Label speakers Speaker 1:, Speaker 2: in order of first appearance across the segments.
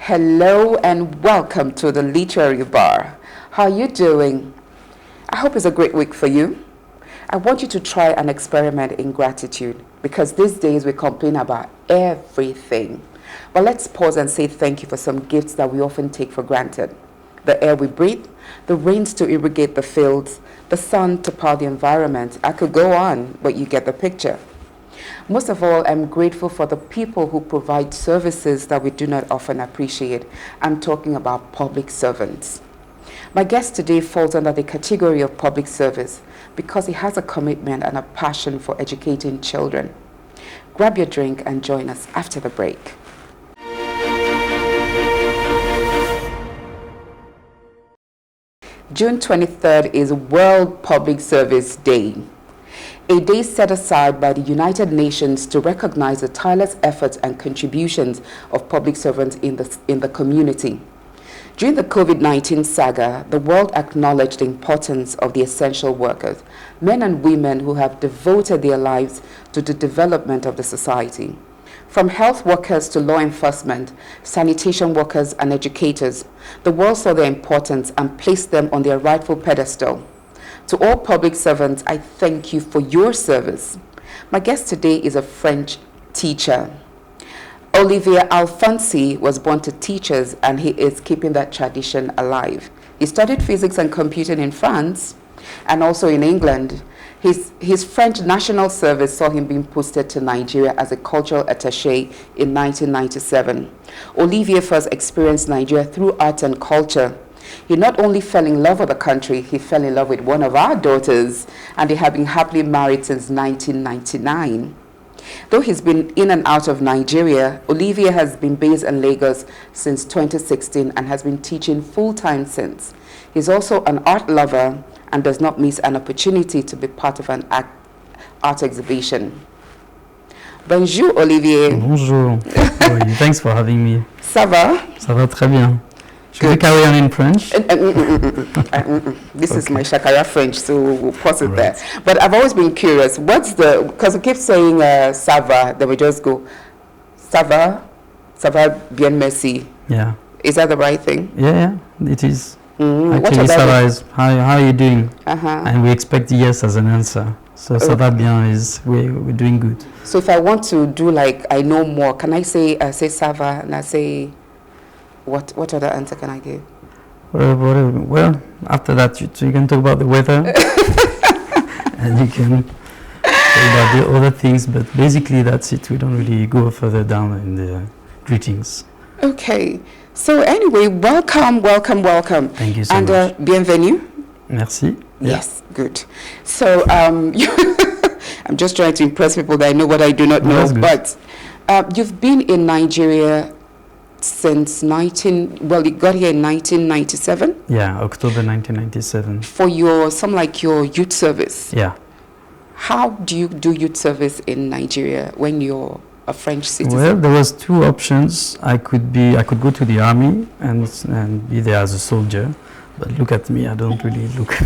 Speaker 1: Hello and welcome to the Literary Bar. How are you doing? I hope it's a great week for you. I want you to try an experiment in gratitude because these days we complain about everything. But let's pause and say thank you for some gifts that we often take for granted. The air we breathe, the rains to irrigate the fields, the sun to power the environment. I could go on, but you get the picture. Most of all, I'm grateful for the people who provide services that we do not often appreciate. I'm talking about public servants. My guest today falls under the category of public service because he has a commitment and a passion for educating children. Grab your drink and join us after the break. June 23rd is World Public Service Day, a day set aside by the United Nations to recognize the tireless efforts and contributions of public servants in the community. During the COVID-19 saga, the world acknowledged the importance of the essential workers, men and women who have devoted their lives to the development of the society. From health workers to law enforcement, sanitation workers and educators, the world saw their importance and placed them on their rightful pedestal. To all public servants, I thank you for your service. My guest today is a French teacher. Olivia Alfonsi was born to teachers, and he is keeping that tradition alive. He studied physics and computing in France and also in England. His French national service saw him being posted to Nigeria as a cultural attaché in 1997. Olivia first experienced Nigeria through art and culture. He not only fell in love with the country, he fell in love with one of our daughters, and they have been happily married since 1999. Though he's been in and out of Nigeria, Olivia has been based in Lagos since 2016 and has been teaching full-time since. He's also an art lover and does not miss an opportunity to be part of an art exhibition. Bonjour, Olivier.
Speaker 2: Bonjour. Thanks for having me.
Speaker 1: Ça va?
Speaker 2: Ça va très bien. Should we carry on in French?
Speaker 1: This is my Shakara French, so we'll pause it there. But I've always been curious, because we keep saying ça va, then we just go, ça va bien merci.
Speaker 2: Yeah.
Speaker 1: Is that the right thing?
Speaker 2: Yeah, it is. Actually, ça va is, how are you doing? And we expect yes as an answer. So ça va bien is, we're doing good.
Speaker 1: So if I want to do like, I know more, can I say ça va, and I say, what other answer can I give?
Speaker 2: Well, after that, you can talk about the weather. And you can talk about the other things, but basically that's it. We don't really go further down in the greetings.
Speaker 1: Okay. So anyway, welcome.
Speaker 2: Thank you so much.
Speaker 1: And bienvenue.
Speaker 2: Merci.
Speaker 1: Yes, good. So I'm just trying to impress people that I know what I do not know. But you've been in Nigeria since you got here in 1997?
Speaker 2: Yeah, October 1997.
Speaker 1: For your youth service?
Speaker 2: Yeah.
Speaker 1: How do you do youth service in Nigeria when you're a French citizen?
Speaker 2: Well, there was two options. I could go to the army and be there as a soldier, but look at me, I don't really look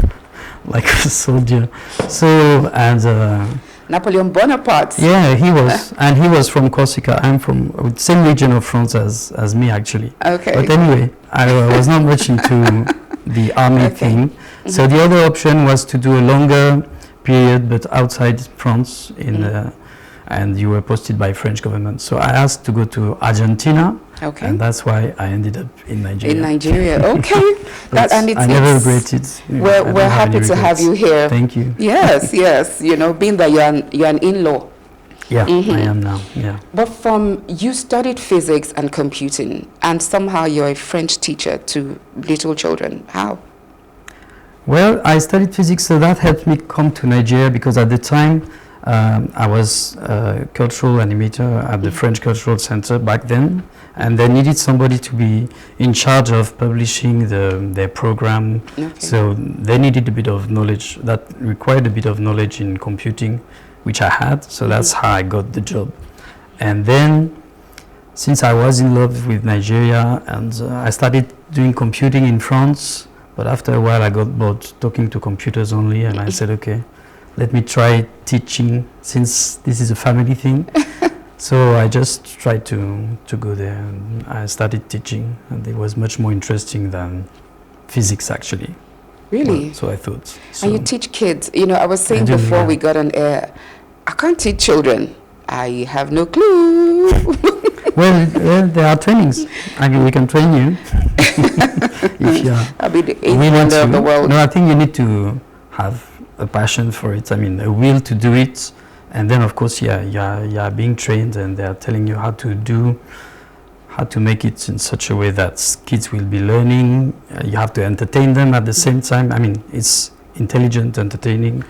Speaker 2: like a soldier. So, and
Speaker 1: Napoleon Bonaparte.
Speaker 2: Yeah, he was, and he was from Corsica. I'm from the same region of France as me, actually.
Speaker 1: Okay.
Speaker 2: But anyway, I was not much into the army thing. So the other option was to do a longer period, but outside France, and you were posted by French government. So I asked to go to Argentina.
Speaker 1: Okay.
Speaker 2: And that's why I ended up in Nigeria.
Speaker 1: In Nigeria, okay.
Speaker 2: I never regret it.
Speaker 1: We're happy to have you here.
Speaker 2: Thank you.
Speaker 1: Yes. You know, being that you're an in-law.
Speaker 2: Yeah, I am now, yeah.
Speaker 1: But you studied physics and computing, and somehow you're a French teacher to little children. How?
Speaker 2: Well, I studied physics, so that helped me come to Nigeria, because at the time, I was a cultural animator at the French Cultural Center back then, and they needed somebody to be in charge of publishing their program. Okay. So they needed a bit of knowledge, that required a bit of knowledge in computing, which I had, so that's how I got the job. And then, since I was in love with Nigeria, and I started doing computing in France, but after a while I got bored talking to computers only, and I said, okay, let me try teaching, since this is a family thing. So I just tried to go there, and I started teaching, and it was much more interesting than physics actually.
Speaker 1: Really?
Speaker 2: Well, so I thought. So
Speaker 1: And you teach kids. You know, I was saying before we got on air, I can't teach children. I have no clue.
Speaker 2: well, there are trainings. I mean, we can train you. If you are
Speaker 1: I'll be the eighth wonder of the world.
Speaker 2: No, I think you need to have a passion for it. I mean, a will to do it. And then, of course, you are being trained, and they are telling you how to make it in such a way that kids will be learning. You have to entertain them at the same time. I mean, it's intelligent entertaining,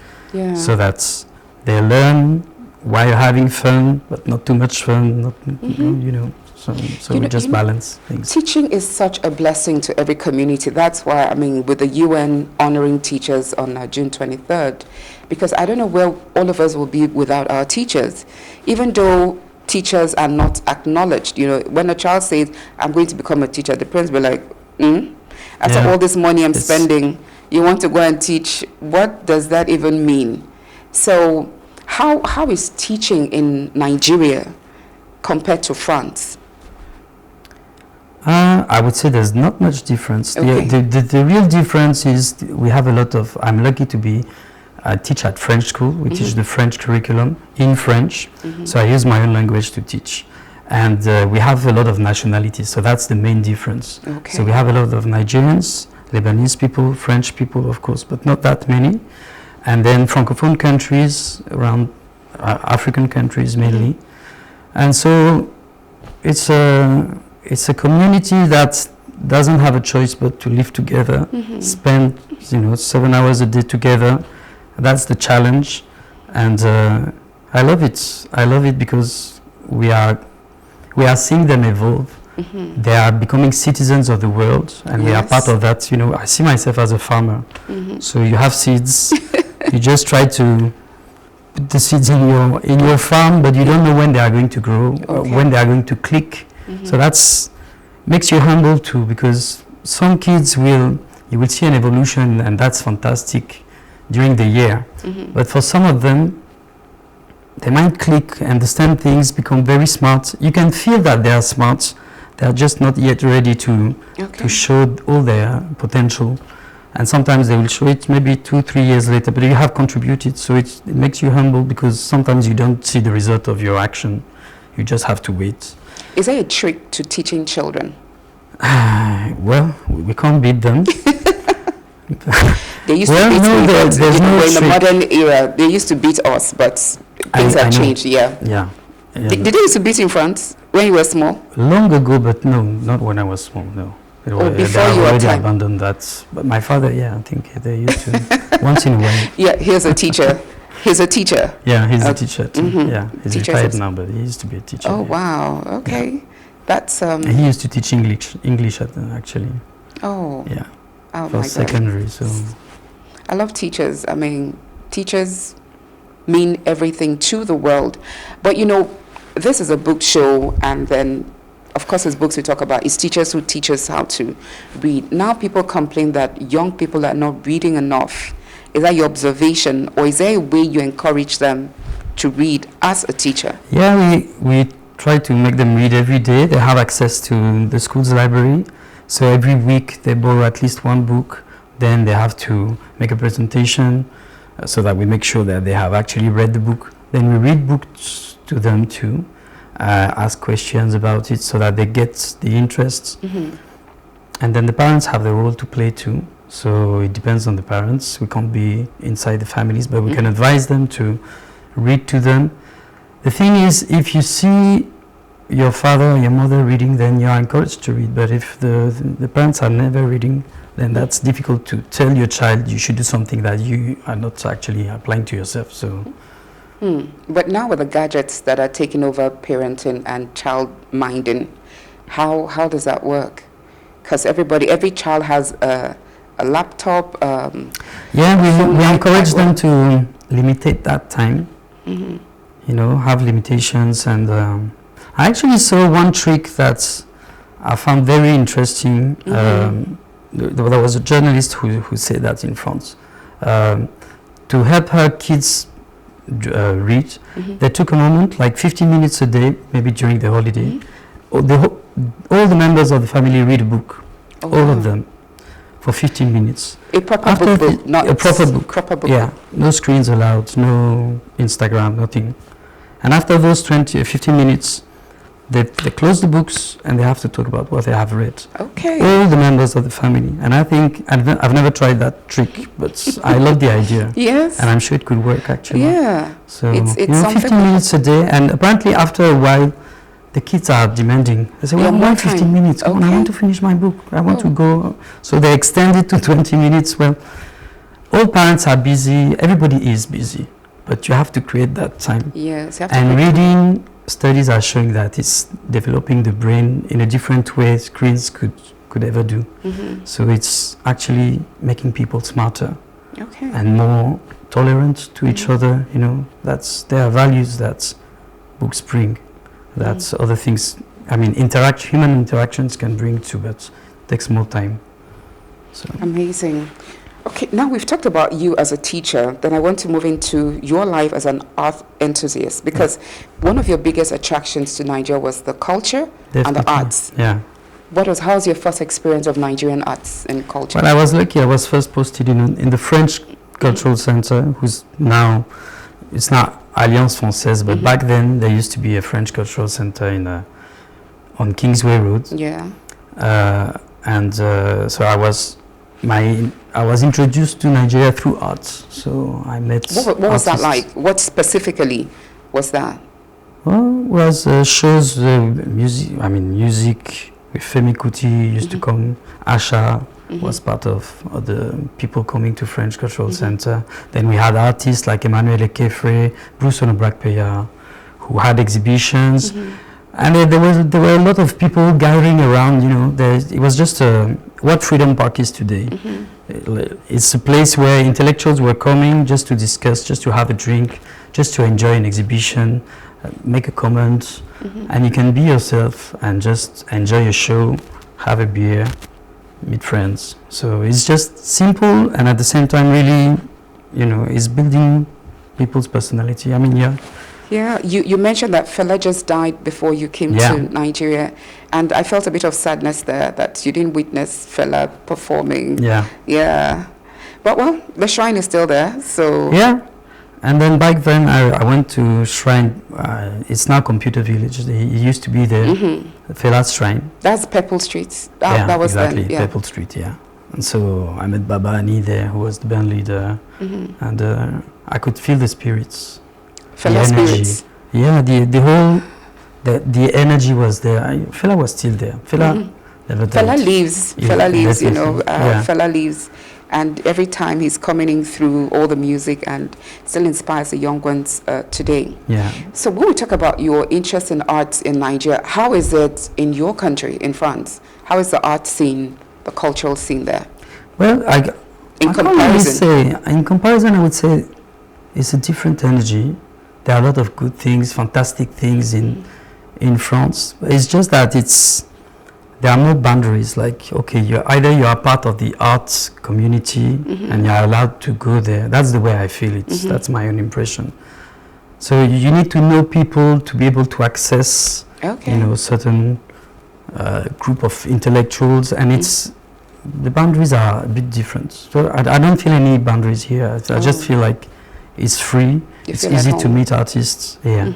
Speaker 2: so that they learn while having fun, but not too much fun. Not, you know. So we just balance things.
Speaker 1: Teaching is such a blessing to every community. That's why, I mean, with the UN honoring teachers on June 23rd, because I don't know where all of us will be without our teachers. Even though teachers are not acknowledged, you know, when a child says, I'm going to become a teacher, the parents will be like, after all this money I'm spending, you want to go and teach? What does that even mean? So how is teaching in Nigeria compared to France?
Speaker 2: I would say there's not much difference.
Speaker 1: Okay.
Speaker 2: The real difference is we have a lot of, I'm lucky to be, I teach at French school. We teach the French curriculum in French. So I use my own language to teach. And we have a lot of nationalities, so that's the main difference.
Speaker 1: Okay.
Speaker 2: So we have a lot of Nigerians, Lebanese people, French people, of course, but not that many. And then Francophone countries, around African countries mainly. And so it's a community that doesn't have a choice but to live together, spend 7 hours a day together. That's the challenge, and I love it. I love it because we are seeing them evolve. They are becoming citizens of the world, and we are part of that. You know, I see myself as a farmer. So you have seeds, you just try to put the seeds in your farm, but you don't know when they are going to grow, or when they are going to click. So that's makes you humble too, because some kids you will see an evolution, and that's fantastic during the year. But for some of them, they might click, understand things, become very smart. You can feel that they are smart. They are just not yet ready to show all their potential. And sometimes they will show it maybe 2-3 years later, but you have contributed, so it makes you humble, because sometimes you don't see the result of your action. You just have to wait.
Speaker 1: Is there a trick to teaching children?
Speaker 2: Well, we can't beat them.
Speaker 1: They used to beat me, but in the modern era, they used to beat us, but things have changed,
Speaker 2: Yeah.
Speaker 1: Did they used to beat in France when you were small?
Speaker 2: Long ago, but no, not when I was small, no.
Speaker 1: Before
Speaker 2: you
Speaker 1: were
Speaker 2: already abandoned that. But my father, I think they used to, once in a while.
Speaker 1: Yeah, here's a teacher. He's a teacher.
Speaker 2: Yeah, he's a teacher too. Yeah, he's retired now, but he used to be a teacher.
Speaker 1: Oh, wow. Okay. Yeah. That's...
Speaker 2: he used to teach English actually.
Speaker 1: Oh.
Speaker 2: Yeah.
Speaker 1: Oh,
Speaker 2: for
Speaker 1: my
Speaker 2: secondary,
Speaker 1: God.
Speaker 2: so...
Speaker 1: I love teachers. I mean, teachers mean everything to the world. But, this is a book show, and then, of course, as books we talk about, it's teachers who teach us how to read. Now people complain that young people are not reading enough. Is that your observation, or is there a way you encourage them to read as a teacher?
Speaker 2: Yeah, we try to make them read every day. They have access to the school's library. So every week they borrow at least one book. Then they have to make a presentation so that we make sure that they have actually read the book. Then we read books to them too, ask questions about it so that they get the interest. And then the parents have the role to play too. So it depends on the parents. We can't be inside the families, but we can advise them to read to them. The thing is, if you see your father or your mother reading, then you are encouraged to read. But if the parents are never reading, then that's difficult to tell your child you should do something that you are not actually applying to yourself. So,
Speaker 1: But now with the gadgets that are taking over parenting and child minding, how does that work? Because every child has a laptop.
Speaker 2: We encourage them to limit that time. Have limitations. And I actually saw one trick that I found very interesting. There was a journalist who said that in France. To help her kids read. They took a moment, like 15 minutes a day, maybe during the holiday. All the members of the family read a book, all of them, for 15 minutes.
Speaker 1: A proper book, not
Speaker 2: a proper book.
Speaker 1: Proper book.
Speaker 2: Yeah, no screens allowed, no Instagram, nothing. And after those 15 minutes, they close the books and they have to talk about what they have read.
Speaker 1: Okay.
Speaker 2: All the members of the family. And I think, I've never tried that trick, but I love the idea.
Speaker 1: Yes.
Speaker 2: And I'm sure it could work actually.
Speaker 1: Yeah.
Speaker 2: So,
Speaker 1: it's
Speaker 2: 15 minutes a day. And apparently after a while, the kids are demanding. They say, well, why 15 minutes? Come on, I want to finish my book. I want to go. So they extend it to 20 minutes. Well, all parents are busy. Everybody is busy. But you have to create that time.
Speaker 1: Yes. You have to
Speaker 2: and reading, studies are showing that it's developing the brain in a different way screens could ever do. So it's actually making people smarter and more tolerant to each other. You know, there are values that books bring. That's other things. I mean, human interactions can bring too, but it takes more time. So
Speaker 1: amazing. Okay, now we've talked about you as a teacher. Then I want to move into your life as an art enthusiast, because one of your biggest attractions to Nigeria was the culture and the arts.
Speaker 2: Yeah.
Speaker 1: How was your first experience of Nigerian arts and culture?
Speaker 2: Well, I was lucky. I was first posted in the French Cultural Center, it's now Alliance Française, but back then there used to be a French Cultural Center on Kingsway Road.
Speaker 1: Yeah.
Speaker 2: So I was introduced to Nigeria through arts. So I met.
Speaker 1: What was that like? What specifically was that?
Speaker 2: Well, it was shows, music. I mean, music with Femi Kuti used to come. Asha was part of the people coming to French Cultural Center. Then we had artists like Emmanuel Ekefre, Bruce Onobrakpeya, who had exhibitions. And there were a lot of people gathering around, it was just what Freedom Park is today. It's a place where intellectuals were coming just to discuss, just to have a drink, just to enjoy an exhibition, make a comment, and you can be yourself and just enjoy a show, have a beer, meet friends. So it's just simple, and at the same time really, it's building people's personality. I mean,
Speaker 1: Yeah, you mentioned that Fela just died before you came to Nigeria, and I felt a bit of sadness there that you didn't witness Fela performing. Yeah. But well, the shrine is still there, so...
Speaker 2: Yeah, and then back then I went to shrine, it's now Computer Village, it used to be there, Fela's shrine.
Speaker 1: That's Purple Street. That was
Speaker 2: exactly,
Speaker 1: then,
Speaker 2: Purple Street, yeah. And so I met Baba Ani there, who was the band leader, and I could feel the spirits.
Speaker 1: Fela spirits.
Speaker 2: Yeah, the energy was there. Fela was still there. Fela never died.
Speaker 1: Fela lives.
Speaker 2: Yeah,
Speaker 1: Fela lives.
Speaker 2: yeah.
Speaker 1: Fela lives, and every time he's coming in through all the music and still inspires the young ones today.
Speaker 2: Yeah.
Speaker 1: So when we talk about your interest in arts in Nigeria, how is it in your country, in France? How is the art scene, the cultural scene there?
Speaker 2: Well, in comparison, I would say it's a different energy. There are a lot of good things, fantastic things in France. It's just that there are no boundaries. Like, okay, you are part of the arts community and you're allowed to go there. That's the way I feel it. That's my own impression. So you need to know people to be able to access, certain group of intellectuals, and the boundaries are a bit different. So I don't feel any boundaries here. I just feel like it's free. It's easy to meet artists. Yeah,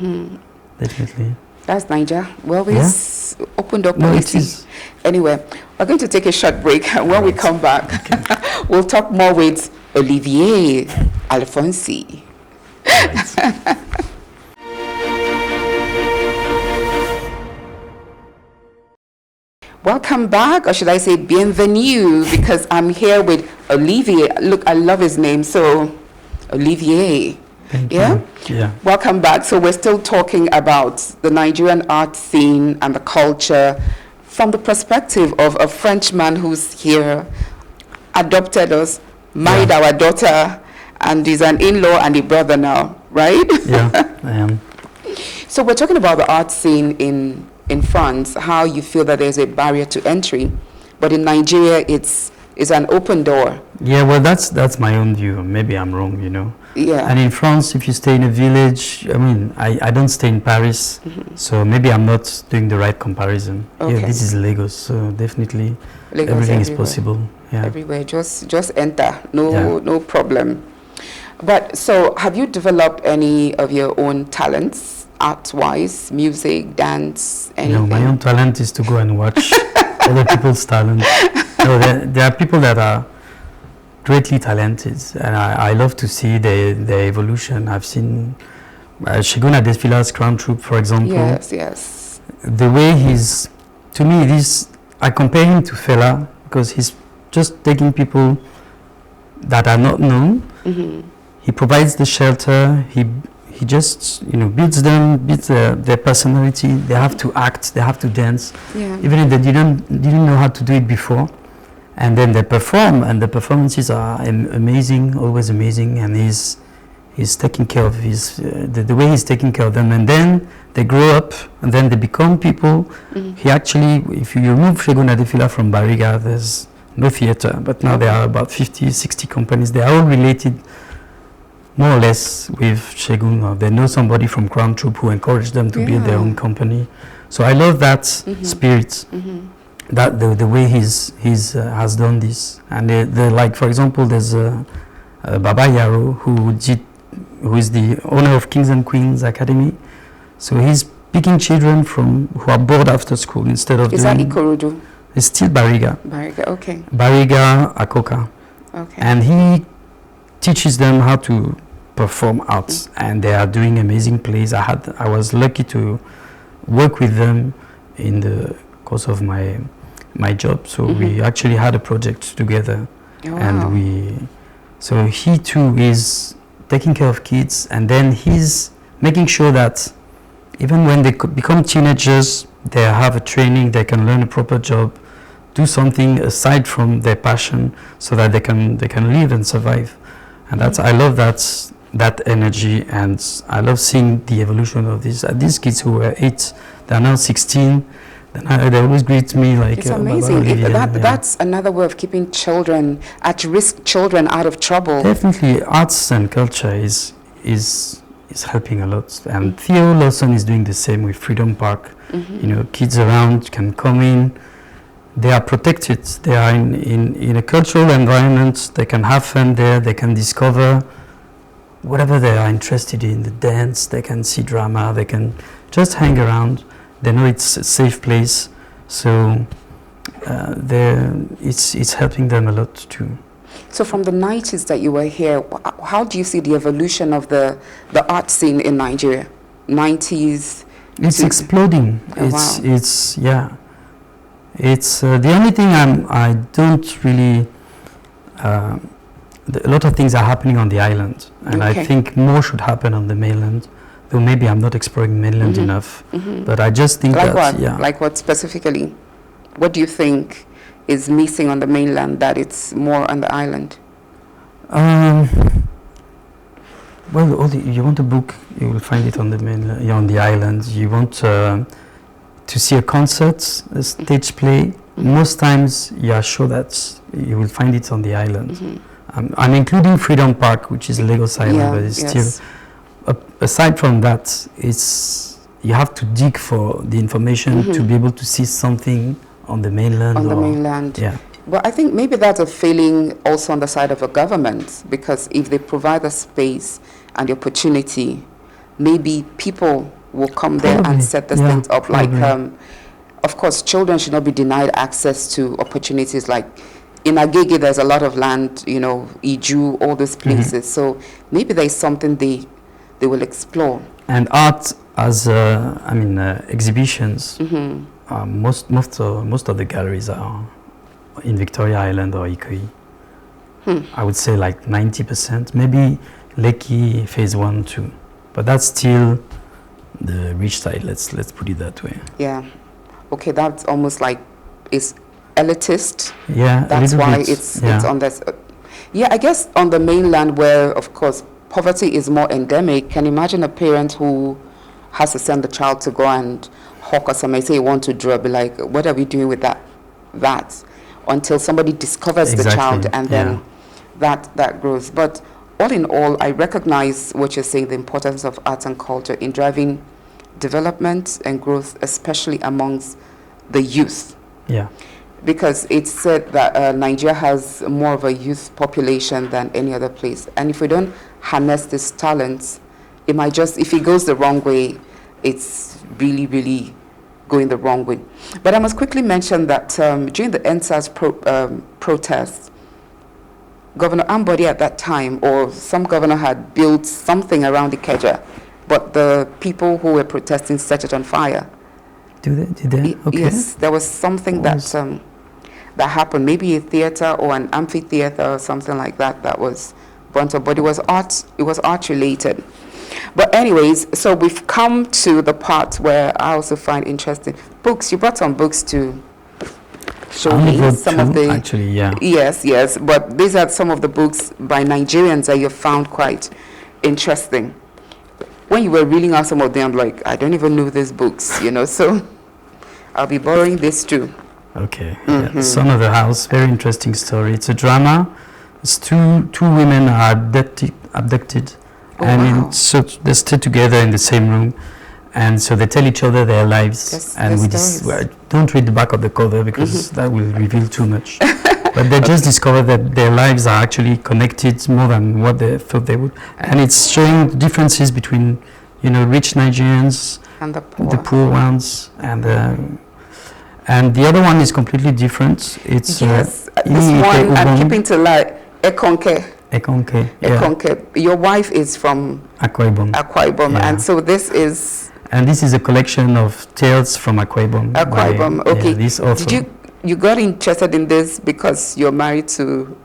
Speaker 2: definitely.
Speaker 1: That's Niger. Well, it's opened up. Anyway, we're going to take a short break. And when we come back, we'll talk more with Olivia Alfonsi. Welcome back, or should I say bienvenue, because I'm here with Olivia. Look, I love his name. So, Olivier.
Speaker 2: Thank you. Yeah.
Speaker 1: Welcome back. So we're still talking about the Nigerian art scene and the culture from the perspective of a Frenchman who's here, adopted us, married our daughter, and is an in-law and a brother now, right?
Speaker 2: Yeah, I am.
Speaker 1: So we're talking about the art scene in France, how you feel that there's a barrier to entry, but in Nigeria it's an open door.
Speaker 2: Yeah, well, that's my own view. Maybe I'm wrong,
Speaker 1: Yeah.
Speaker 2: And in France, if you stay in a village, I mean, I don't stay in Paris, so maybe I'm not doing the right comparison.
Speaker 1: Okay.
Speaker 2: Yeah, this is Lagos, so definitely
Speaker 1: Lagos
Speaker 2: everything is
Speaker 1: everywhere.
Speaker 2: possible. Yeah.
Speaker 1: Everywhere, just enter, no problem. But so, have you developed any of your own talents, art-wise, music, dance, anything?
Speaker 2: No, my own talent is to go and watch other people's talent. No, there are people that are greatly talented, and I love to see their evolution. I've seen Segun Adesfila's Crown Troop, for example.
Speaker 1: Yes.
Speaker 2: The way to me, I compare him to Fela because he's just taking people that are not known. He provides the shelter. He just builds their personality. They have to act. They have to dance, even if they didn't know how to do it before. And then they perform, and the performances are amazing, always amazing. And he's taking care of the way he's taking care of them. And then they grow up, and then they become people. He actually, if you remove Segun Adefila from Bariga, there's no theater. But now there are about 50, 60 companies. They are all related, more or less, with Segun. Or they know somebody from Crown Troop who encouraged them to build their own company. So I love that spirit. That the way he's has done this, and like, for example, there's Baba Yaro who is the owner of Kings and Queens Academy. So he's picking children who are bored after school instead of
Speaker 1: that Ikorodu?
Speaker 2: It's still Bariga.
Speaker 1: Bariga, okay.
Speaker 2: Bariga Akoka.
Speaker 1: Okay.
Speaker 2: And he teaches them how to perform arts, and they are doing amazing plays. I was lucky to work with them in the course of my job, so we actually had a project together. And so he too is taking care of kids, and then he's making sure that even when they become teenagers, they have a training, they can learn a proper job, do something aside from their passion, so that they can live and survive. And I love that energy, and I love seeing the evolution of these kids who were 8, they are now 16. They always greet me like,
Speaker 1: it's amazing.
Speaker 2: Olivia,
Speaker 1: that's another way of keeping children, at-risk children, out of trouble.
Speaker 2: Definitely, arts and culture is helping a lot. And Theo Lawson is doing the same with Freedom Park. Kids around can come in. They are protected. They are in a cultural environment. They can have fun there. They can discover whatever they are interested in. The dance. They can see drama. They can just hang around. They know it's a safe place, so it's helping them a lot too.
Speaker 1: So from the 90s that you were here, how do you see the evolution of the art scene in Nigeria? 90s?
Speaker 2: It's exploding.
Speaker 1: Oh,
Speaker 2: It's the only thing I don't really. A lot of things are happening on the island, and I think more should happen on the mainland. Though maybe I'm not exploring mainland enough, but I just think
Speaker 1: like
Speaker 2: that
Speaker 1: what? Like what specifically? What do you think is missing on the mainland that it's more on the island?
Speaker 2: Well, you want a book, you will find it on the mainland, on the island. You want to see a concert, a stage play. Most times, you are sure that you will find it on the island. I'm including Freedom Park, which is Lagos Island, but it's still. Aside from that, you have to dig for the information to be able to see something on the mainland.
Speaker 1: On the mainland.
Speaker 2: Yeah.
Speaker 1: Well, I think maybe that's a failing also on the side of the government, because if they provide the space and the opportunity, maybe people will come there and set these things up. Probably. Like, of course, children should not be denied access to opportunities. Like in Agege, there's a lot of land, Iju, all these places. So maybe there's something they will explore.
Speaker 2: And art as exhibitions. Most of the galleries are in Victoria Island or Ikoyi. I would say like 90%, maybe Lekki phase 1, 2, but that's still the rich side. Let's put it that way.
Speaker 1: Yeah. Okay, that's almost like it's elitist.
Speaker 2: Yeah.
Speaker 1: That's why it's on this. Yeah, I guess on the mainland where, of course, poverty is more endemic. Can you imagine a parent who has to send the child to go and hawk or something, say you want to draw, be like, what are we doing with that? Until somebody discovers the child, and then that grows. But all in all, I recognize what you're saying, the importance of arts and culture in driving development and growth, especially amongst the youth.
Speaker 2: Yeah.
Speaker 1: Because it's said that Nigeria has more of a youth population than any other place. And if we don't harness this talent, it might just, if it goes the wrong way, it's really, really going the wrong way. But I must quickly mention that during the enthusiast protests, Governor Ambody at that time, or some governor, had built something around Ikeja, but the people who were protesting set it on fire.
Speaker 2: Did they? Okay.
Speaker 1: Yes, there was something that happened, maybe a theater or an amphitheater or something like that that was burnt up, but it was art related. But anyways, so we've come to the part where I also find interesting. Books, you brought some books to show me some of the...
Speaker 2: Actually, yeah.
Speaker 1: Yes, but these are some of the books by Nigerians that you found quite interesting. When you were reading out some of them, like, I don't even know these books, so I'll be borrowing this too.
Speaker 2: Okay. Yeah. Son of the House, very interesting story. It's a drama. It's two women are abducted.
Speaker 1: Oh,
Speaker 2: and
Speaker 1: wow.
Speaker 2: so they stay together in the same room, and so they tell each other their lives. And we don't read the back of the cover because that will reveal too much. But they just discover that their lives are actually connected more than what they thought they would. And it's showing the differences between, rich Nigerians
Speaker 1: and the
Speaker 2: poor ones, and the other one is completely different. It's
Speaker 1: this one I'm keeping to like Ekonke.
Speaker 2: Yeah.
Speaker 1: Your wife is from
Speaker 2: Akwa Ibom,
Speaker 1: yeah. And so this is...
Speaker 2: And this is a collection of tales from Akwa Ibom.
Speaker 1: Okay.
Speaker 2: Yeah, this author.
Speaker 1: Did you got interested in this because you're married to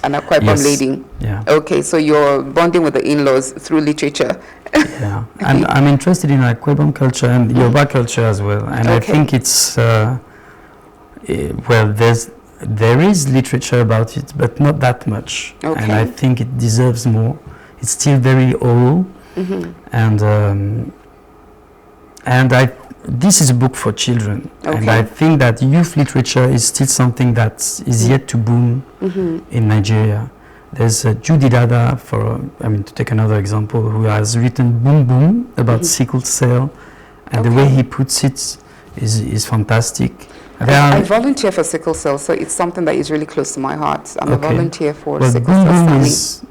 Speaker 1: an Akwa Ibom lady?
Speaker 2: Yeah.
Speaker 1: Okay, so you're bonding with the in-laws through literature.
Speaker 2: Yeah, and I'm interested in Akwa Ibom culture and Yoruba culture as well. And I think it's there is literature about it, but not that much. Okay. And I think it deserves more. It's still very oral, and this is a book for children. Okay. And I think that youth literature is still something that is yet to boom in Nigeria. There's Judy Dada, to take another example, who has written Boom Boom about sickle cell, and the way he puts it is fantastic.
Speaker 1: I volunteer for sickle cell, so it's something that is really close to my heart. I'm a volunteer for sickle cell.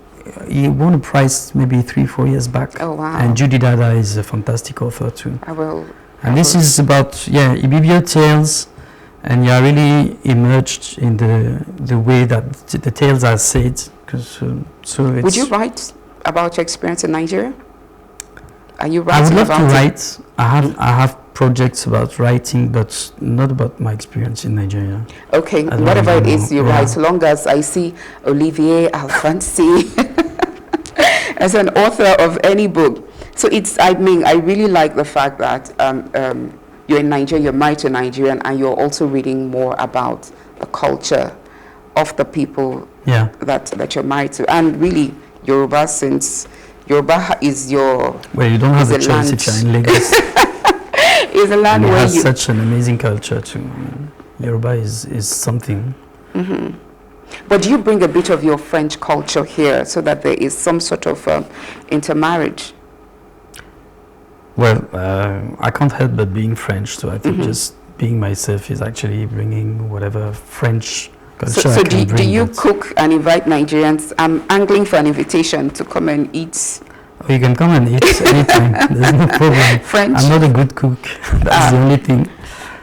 Speaker 2: He won a prize maybe 3-4 years back.
Speaker 1: Oh, wow.
Speaker 2: And Judy Dada is a fantastic author too.
Speaker 1: I will.
Speaker 2: And this is about, Ibibio tales, and you are really immersed in the way that the tales are said. Would you write
Speaker 1: about your experience in Nigeria? Are you writing
Speaker 2: about it? I would love to
Speaker 1: write.
Speaker 2: I have projects about writing, but not about my experience in Nigeria.
Speaker 1: Okay, whatever it is you write, so long as I see Olivia Alfonsi as an author of any book. So I really like the fact that you're in Nigeria, you're married to a Nigerian, and you're also reading more about the culture of the people that you're married to. And really, Yoruba, since Yoruba is your...
Speaker 2: Well, you don't have a choice if you're in Lagos.
Speaker 1: It's a land where
Speaker 2: has such an amazing culture too. Yoruba is something.
Speaker 1: But do you bring a bit of your French culture here so that there is some sort of intermarriage?
Speaker 2: Well, I can't help but being French, so I think just being myself is actually bringing whatever French culture I can bring. Do you
Speaker 1: cook and invite Nigerians? I'm angling for an invitation to come and eat.
Speaker 2: Oh, you can come and eat anytime. There's no problem.
Speaker 1: French?
Speaker 2: I'm not a good cook. That's the only thing.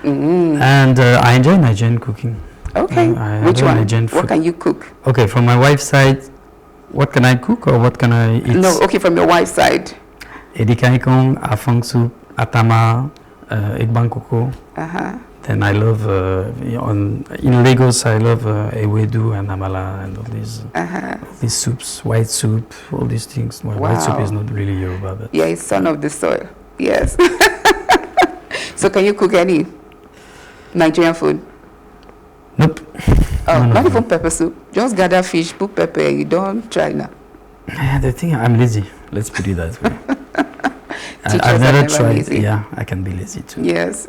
Speaker 2: And I enjoy Nigerian cooking.
Speaker 1: Okay. Which one? What can you cook?
Speaker 2: Okay, from my wife's side, what can I cook or what can I eat?
Speaker 1: No, okay, from your wife's side.
Speaker 2: Edikaikong, afang soup, atama, egg bangkoko. Then I love, in Lagos, I love ewedu and amala and all these soups, white soup, all these things. Well, white soup is not really Yoruba, but...
Speaker 1: Yeah, it's son of the soil, yes. So can you cook any Nigerian food?
Speaker 2: Nope.
Speaker 1: Oh, not even pepper soup. Just gather fish, put pepper, and you don't try now.
Speaker 2: Yeah, the thing, I'm lazy. Let's put it that way. I've never tried. Lazy. Yeah, I can be lazy too.
Speaker 1: Yes.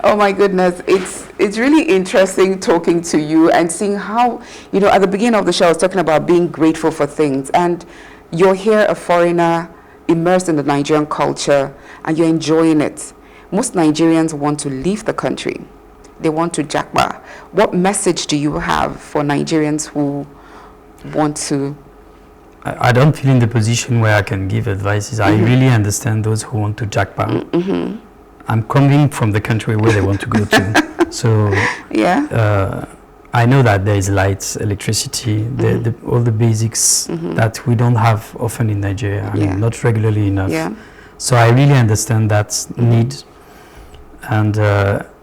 Speaker 1: Oh my goodness, it's really interesting talking to you and seeing how, you know, at the beginning of the show I was talking about being grateful for things, and you're here a foreigner immersed in the Nigerian culture and you're enjoying it. Most Nigerians want to leave the country. They want to japa. What message do you have for Nigerians who want to?
Speaker 2: I don't feel in the position where I can give advices. I really understand those who want to jackpot. I'm coming from the country where they want to go to. So I know that there is lights, electricity, all the basics that we don't have often in Nigeria. I mean, not regularly enough. So I really understand that need. And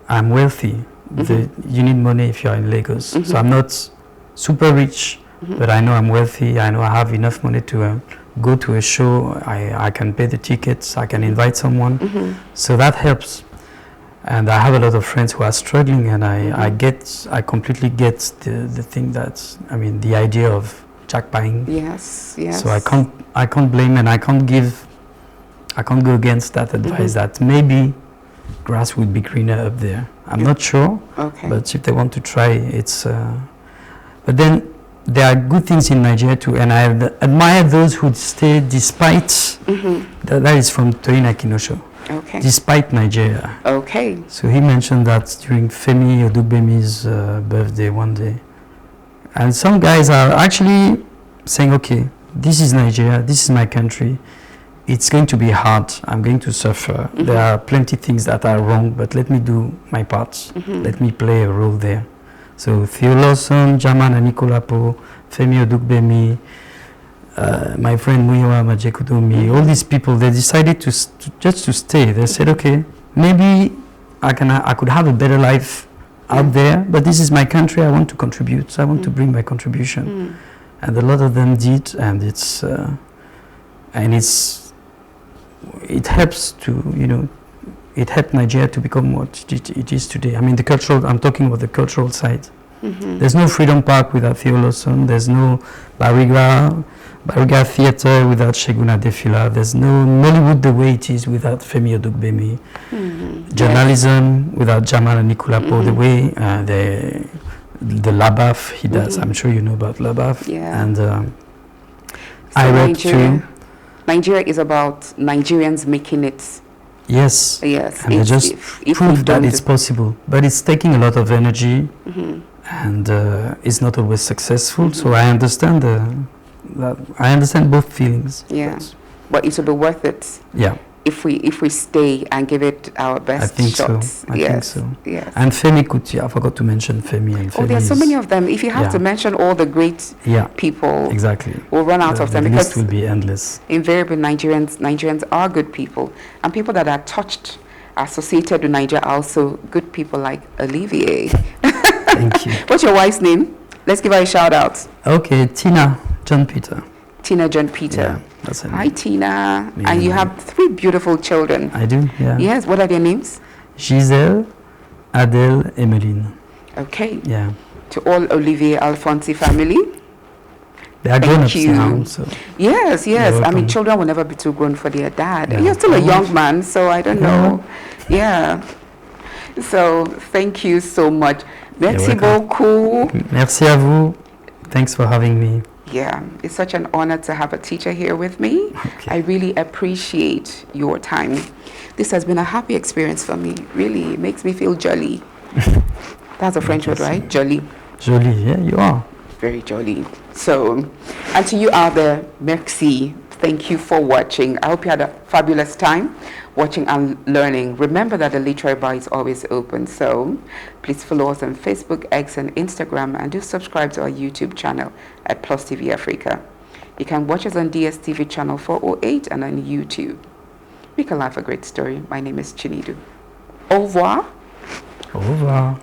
Speaker 2: I'm wealthy. You need money if you're in Lagos. So I'm not super rich, but I know I'm wealthy. I know I have enough money to go to a show. I can pay the tickets. I can invite someone. So that helps. And I have a lot of friends who are struggling, and I completely get the thing that, I mean, the idea of jackpotting.
Speaker 1: Yes.
Speaker 2: So I can't blame, and I can't go against that advice that maybe grass would be greener up there. I'm not sure, but if they want to try, it's. But then there are good things in Nigeria too, and I admire those who stay despite. That is from Toyin Akinosho. Despite Nigeria. So he mentioned that during Femi Odugbemi's birthday one day, and some guys are actually saying, "Okay, this is Nigeria. This is my country. It's going to be hard. I'm going to suffer. There are plenty of things that are wrong, but let me do my part. Let me play a role there." So Theo Lawson, Jaman Anikolapo, Femi Odugbemi, my friend Muyiwa Majekudomi, all these people, they decided to stay. They said, okay, maybe I could have a better life out there, but this is my country. I want to contribute. So I want to bring my contribution. And a lot of them did, and it helps to, you know, it helped Nigeria to become what it is today. I mean, I'm talking about the cultural side. There's no Freedom Park without Theo Lawson. There's no Bariga Theatre without Segun Adefila. There's no Nollywood the way it is without Femi Odugbemi. Journalism without Jamal Anikulapo, the way the Labaf he does. I'm sure you know about Labaf. And
Speaker 1: so
Speaker 2: I read too.
Speaker 1: Nigeria is about Nigerians making it.
Speaker 2: Yes. And they just prove that it's possible. But it's taking a lot of energy, and it's not always successful. So I understand both feelings.
Speaker 1: But it will be worth it. If we stay and give it our best shot.
Speaker 2: I think so. And Femi Kuti, I forgot to mention Femi. And Femi
Speaker 1: there are so many of them. If you have to mention all the great people, we'll run out of them.
Speaker 2: The list will be endless.
Speaker 1: Invariably, Nigerians are good people. And people that are touched, associated with Nigeria, are also good people like Olivia.
Speaker 2: Thank you.
Speaker 1: What's your wife's name? Let's give her a shout out.
Speaker 2: Okay, Tina John Peter.
Speaker 1: Tina John Peter.
Speaker 2: That's her
Speaker 1: Hi,
Speaker 2: name.
Speaker 1: Tina. And you have 3 beautiful children.
Speaker 2: I do,
Speaker 1: Yes, what are their names?
Speaker 2: Giselle, Adele, Emeline.
Speaker 1: Okay.
Speaker 2: To
Speaker 1: all Olivia Alfonsi family.
Speaker 2: They are grown-ups now. So
Speaker 1: yes. I mean, children will never be too grown for their dad. You're still a young man, so I don't know. So thank you so much. Merci beaucoup.
Speaker 2: Merci à vous. Thanks for having me.
Speaker 1: It's such an honor to have a teacher here with me. I really appreciate your time. This has been a happy experience for me. Really, it makes me feel jolly. That's a French word, right? Jolly.
Speaker 2: Jolly, you are.
Speaker 1: Very jolly. So, and to you out there, merci. Thank you for watching. I hope you had a fabulous time watching and learning. Remember that the literary bar is always open. So please follow us on Facebook, X, and Instagram, and do subscribe to our YouTube channel at Plus TV Africa. You can watch us on DSTV channel 408 and on YouTube. Make a life a great story. My name is Chinedu. Au revoir.
Speaker 2: Au revoir.